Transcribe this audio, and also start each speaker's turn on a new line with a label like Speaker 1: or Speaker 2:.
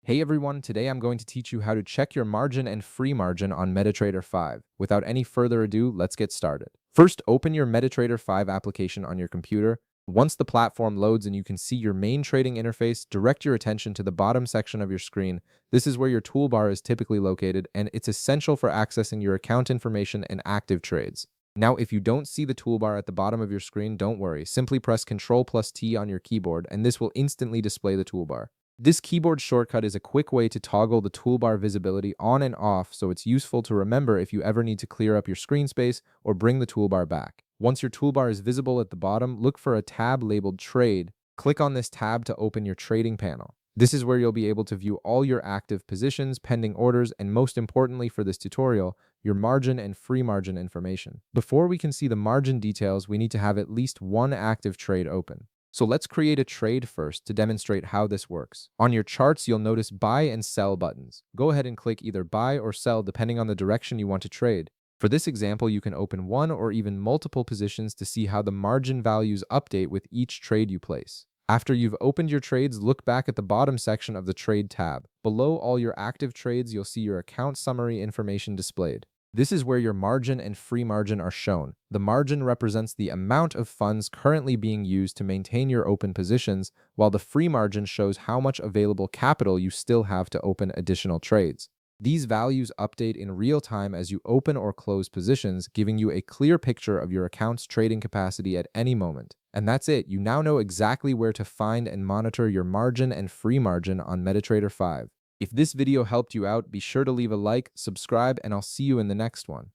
Speaker 1: Hey everyone, today I'm going to teach you how to check your margin and free margin on Metatrader 5. Without any further ado, let's get started. First, open your Metatrader 5 application on your computer. Once the platform loads and you can see your main trading interface, direct your attention to the bottom section of your screen. This is where your toolbar is typically located, and it's essential for accessing your account information and active trades. Now, if you don't see the toolbar at the bottom of your screen, don't worry. Simply press Ctrl+T on your keyboard, and this will instantly display the toolbar. This keyboard shortcut is a quick way to toggle the toolbar visibility on and off, so it's useful to remember if you ever need to clear up your screen space or bring the toolbar back. Once your toolbar is visible at the bottom, look for a tab labeled Trade. Click on this tab to open your trading panel. This is where you'll be able to view all your active positions, pending orders, and most importantly for this tutorial, your margin and free margin information. Before we can see the margin details, we need to have at least one active trade open. So let's create a trade first to demonstrate how this works. On your charts, you'll notice buy and sell buttons. Go ahead and click either buy or sell depending on the direction you want to trade. For this example, you can open one or even multiple positions to see how the margin values update with each trade you place. After you've opened your trades, look back at the bottom section of the Trade tab. Below all your active trades, you'll see your account summary information displayed. This is where your margin and free margin are shown. The margin represents the amount of funds currently being used to maintain your open positions, while the free margin shows how much available capital you still have to open additional trades. These values update in real time as you open or close positions, giving you a clear picture of your account's trading capacity at any moment. And that's it. You now know exactly where to find and monitor your margin and free margin on Metatrader 5. If this video helped you out, be sure to leave a like, subscribe, and I'll see you in the next one.